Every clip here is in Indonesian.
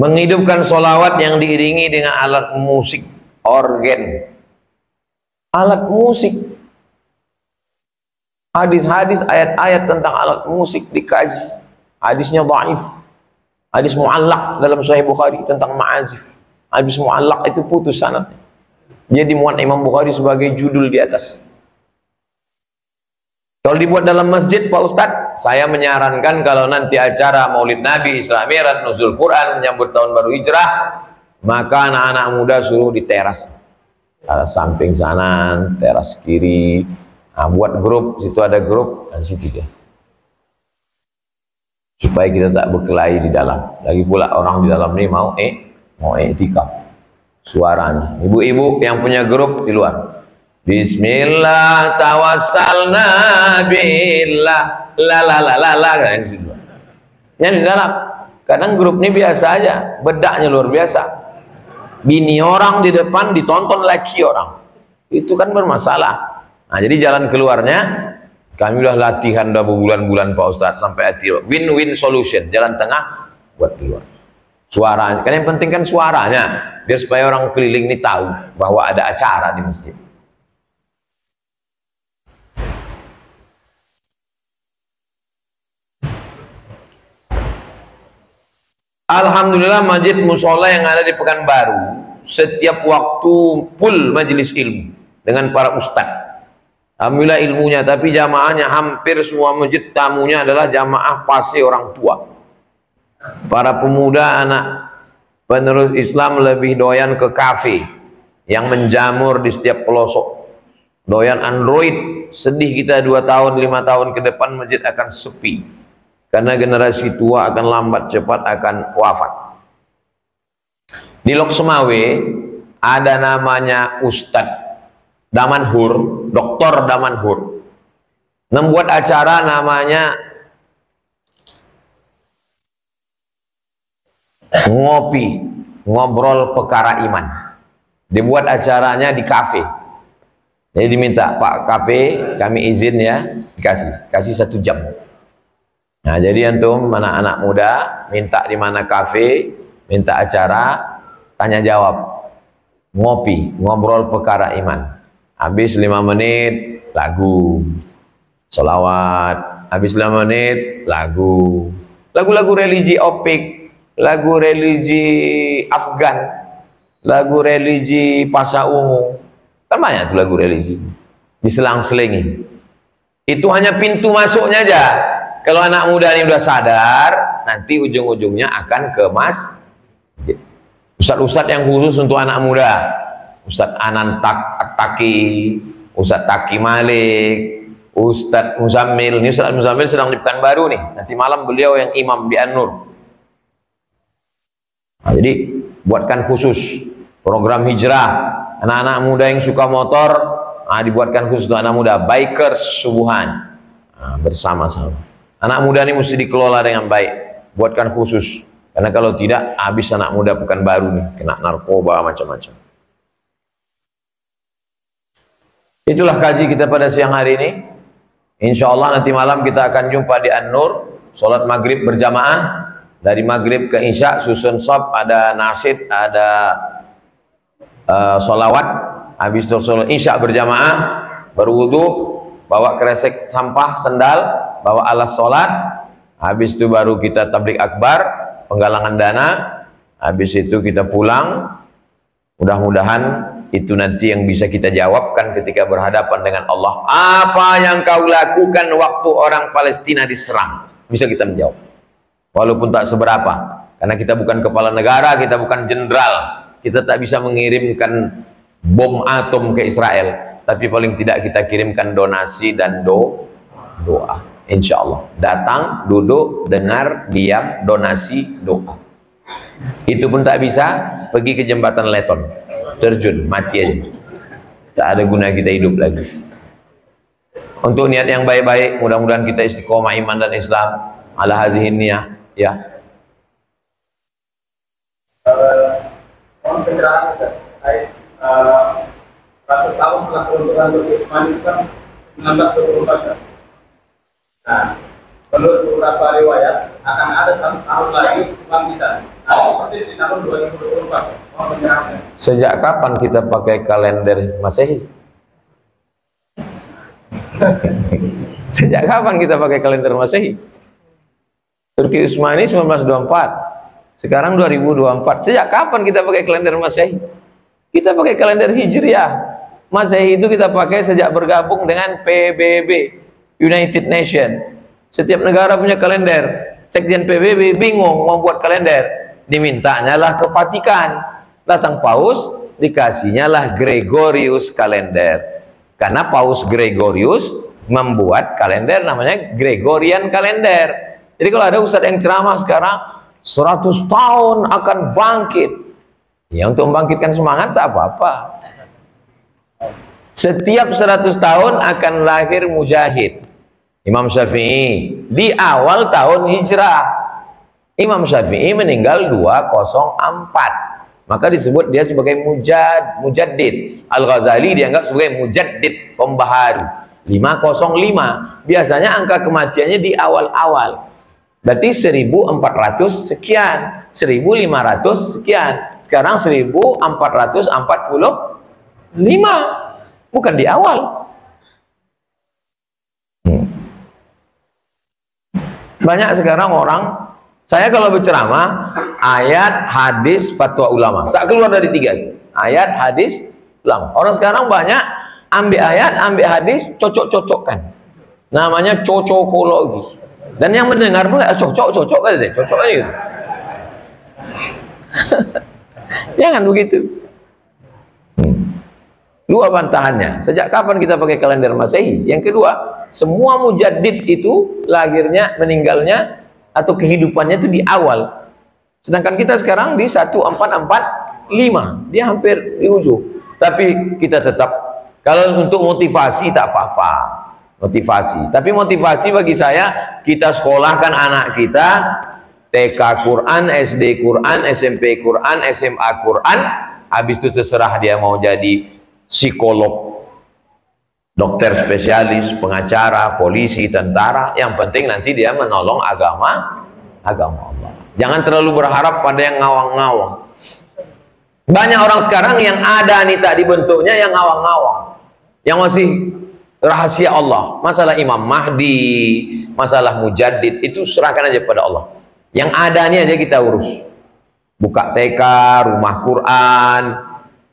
Menghidupkan sholawat yang diiringi dengan alat musik, organ, alat musik. Hadis-hadis, ayat-ayat tentang alat musik dikaji. Hadisnya dhaif. Hadis mu'allaq dalam Sahih Bukhari tentang ma'azif. Hadis mu'allaq itu putus sanadnya. Jadi muat Imam Bukhari sebagai judul di atas. Kalau dibuat dalam masjid, Pak Ustadz, saya menyarankan kalau nanti acara Maulid Nabi, Isra Mi'raj, Nuzul Quran, menyambut tahun baru Hijrah, maka anak-anak muda suruh di teras. Teras samping sana, teras kiri. Nah, buat grup, situ ada grup, dan situ dia. Supaya kita tak berkelahi di dalam. Lagi pula orang di dalam ini mau i'tikaf. Suaranya. Ibu-ibu yang punya grup di luar. Bismillah tawassalna billah la la la la la. Yang di dalam. Kadang grup ini biasa aja, bedaknya luar biasa. Bini orang di depan ditonton laki orang. Itu kan bermasalah. Nah, jadi jalan keluarnya, kami udah latihan udah berbulan-bulan Pak Ustadz sampai hati win-win solution, jalan tengah buat keluar. Suaranya, kan yang penting kan suaranya, biar supaya orang keliling ini tahu bahwa ada acara di masjid. Alhamdulillah masjid musola yang ada di Pekanbaru setiap waktu full majelis ilmu dengan para ustadz. Alhamdulillah ilmunya, tapi jamaahnya hampir semua masjid tamunya adalah jamaah pasti orang tua. Para pemuda anak penerus Islam lebih doyan ke kafe yang menjamur di setiap pelosok. Doyan Android, sedih kita 2 tahun 5 tahun ke depan masjid akan sepi. Karena generasi tua akan lambat cepat akan wafat. Di Lok Semawe ada namanya Ustadz Damanhur, Dr. Damanhur, membuat acara namanya ngopi, ngobrol perkara iman. Dibuat acaranya di kafe. Jadi diminta, Pak kafe, kami izin ya, kasih 1 jam. Nah, jadi antum anak-anak muda minta di mana kafe, minta acara, tanya jawab, ngopi, ngobrol perkara iman. Habis 5 menit lagu sholawat, habis 5 menit lagu-lagu religi opik, lagu religi Afgan, lagu religi Pasha Ungu, kan banyak tuh lagu religi diselang-selingi. Itu hanya pintu masuknya aja. Kalau anak muda ini udah sadar, nanti ujung-ujungnya akan ke masjid. Ustadz-ustadz yang khusus untuk anak muda, Ustadz Anan Taki, Ustadz Taki Malik, Ustadz Muzammil. Ini Ustadz Muzammil sedang di Pekanbaru nih. Nanti malam beliau yang imam di An-Nur. Nah, jadi buatkan khusus program hijrah. Anak-anak muda yang suka motor, dibuatkan khusus untuk anak muda. Bikers subuhan, bersama-sama. Anak muda ini mesti dikelola dengan baik. Buatkan khusus. Karena kalau tidak, habis anak muda Pekanbaru nih, kena narkoba macam-macam. Itulah kaji kita pada siang hari ini. Insya Allah nanti malam kita akan jumpa di An-Nur, sholat maghrib berjamaah. Dari maghrib ke isya susun shop, ada nasyid, ada sholawat. Habis itu sholat isya berjamaah, berwudu, bawa kresek sampah, sendal, bawa alas sholat. Habis itu baru kita tabligh akbar, penggalangan dana. Habis itu kita pulang. Mudah-mudahan itu nanti yang bisa kita jawabkan ketika berhadapan dengan Allah. Apa yang kau lakukan waktu orang Palestina diserang? Bisa kita menjawab. Walaupun tak seberapa. Karena kita bukan kepala negara, kita bukan jenderal. Kita tak bisa mengirimkan bom atom ke Israel. Tapi paling tidak kita kirimkan donasi dan doa. Insya Allah. Datang, duduk, dengar, diam, donasi, doa. Itu pun tak bisa, pergi ke jembatan Leton. Terjun, mati aja. Tak ada guna kita hidup lagi. Untuk niat yang baik-baik, mudah-mudahan kita istiqomah iman dan Islam. Ala hazihin niyah, ya. Pencerahan terkait 100 tahun setelah peruntukan Turki Islam itu kan 1924 kan? Nah, menurut beberapa riwayat akan ada 100 tahun lagi kebangkitan. Nah, persis di tahun 2024. Mau menyerahkan. Sejak kapan kita pakai kalender Masehi? Sejak kapan kita pakai kalender Masehi? Turki Utsmani 1924. Sekarang 2024. Sejak kapan kita pakai kalender Masehi? Kita pakai kalender Hijriah. Masehi itu kita pakai sejak bergabung dengan PBB, United Nation. Setiap negara punya kalender. Sekjen PBB bingung membuat kalender. Dimintanya lah ke Vatikan. Datang Paus, dikasihnya lah Gregorius kalender. Karena Paus Gregorius membuat kalender namanya Gregorian kalender. Jadi kalau ada ustadz yang ceramah sekarang 100 tahun akan bangkit, ya untuk membangkitkan semangat tak apa-apa. Setiap 100 tahun akan lahir mujahid. Imam Syafi'i di awal tahun hijrah. Imam Syafi'i meninggal 204. Maka disebut dia sebagai mujaddid. Al-Ghazali dianggap sebagai mujaddid, pembaharu. 505. Biasanya angka kematiannya di awal-awal. Berarti 1400 sekian, 1500 sekian. Sekarang 1445. Bukan di awal. Banyak sekarang orang, saya kalau berceramah, ayat, hadis, fatwa ulama. Tak keluar dari 3. Ayat, hadis, ulama. Orang sekarang banyak ambil ayat, ambil hadis, cocok-cocokkan. Namanya cocokologi. Dan yang mendengar pun cocok-cocok kan deh, cocok aja gitu. Jangan begitu. Dua bantahannya. Sejak kapan kita pakai kalender Masehi? Yang kedua, semua mujaddid itu lahirnya, meninggalnya atau kehidupannya itu di awal. Sedangkan kita sekarang di 1445. Dia hampir di ujung. Tapi kita tetap, kalau untuk motivasi tak apa-apa. Motivasi. Tapi motivasi bagi saya, kita sekolahkan anak kita TK Quran, SD Quran, SMP Quran, SMA Quran. Habis itu terserah dia mau jadi psikolog, dokter spesialis, pengacara, polisi, tentara. Yang penting nanti dia menolong agama Allah. Jangan terlalu berharap pada yang ngawang-ngawang. Banyak orang sekarang yang ada nih tak dibentuknya yang ngawang-ngawang, yang masih rahasia Allah. Masalah Imam Mahdi, masalah mujaddid, itu serahkan aja pada Allah. Yang ada nih aja kita urus. Buka TK, rumah Quran.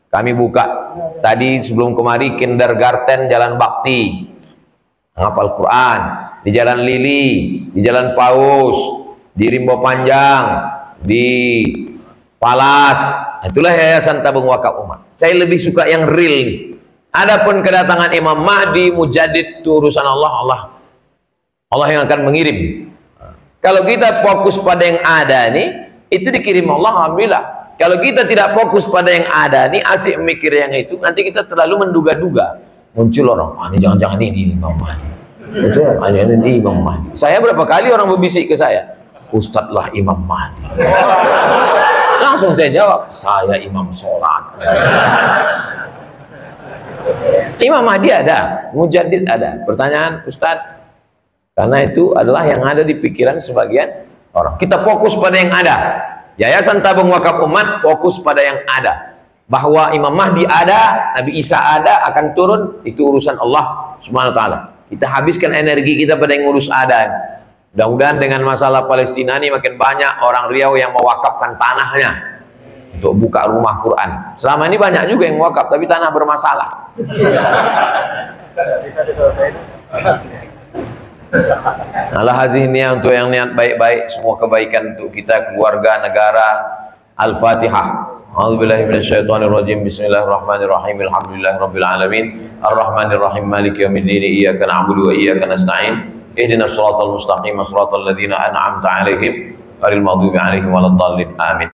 Kami buka tadi sebelum kemari kindergarten Jalan Bakti, ngapal Quran. Di Jalan Lili, di Jalan Paus, di Rimbo Panjang, di Palas. Itulah Yayasan Tabung Wakaf Umat. Saya lebih suka yang real nih. Adapun kedatangan Imam Mahdi, mujaddid, itu urusan Allah yang akan mengirim. Kalau kita fokus pada yang ada nih, itu dikirim Allah, alhamdulillah. Kalau kita tidak fokus pada yang ada nih, asik mikir yang itu, nanti kita terlalu menduga-duga. Muncul orang, ini jangan-jangan ini Imam Mahdi. Betul, ini Imam Mahdi. Saya berapa kali orang berbisik ke saya, Ustadz lah Imam Mahdi. Langsung saya jawab, saya imam sholat. Imam Mahdi ada, mujaddid ada. Pertanyaan Ustadz, karena itu adalah yang ada di pikiran sebagian orang. Kita fokus pada yang ada. Yayasan Tabung Wakaf Umat fokus pada yang ada. Bahwa Imam Mahdi ada, Nabi Isa ada, akan turun, itu urusan Allah Subhanahu wa taala. Kita habiskan energi kita pada yang ngurus ada. Mudah-mudahan dengan masalah Palestina ini makin banyak orang Riau yang mewakafkan tanahnya untuk buka rumah Quran. Selama ini banyak juga yang wakaf, tapi tanah bermasalah. Alhamdulillah untuk yang niat baik-baik, semua kebaikan untuk kita, keluarga, negara. Al-Fatihah. A'udzubillahi minasyaitonirrajim. Bismillahirrahmanirrahim. Alhamdulillahirabbil alamin. Arrahmanirrahim. Maliki yaumiddin. Iyyaka na'budu wa iyyaka nasta'in. Ihdinas siratal mustaqim, siratal ladzina an'amta 'alaihim ghairil maghdubi 'alaihim waladdallin. Amin.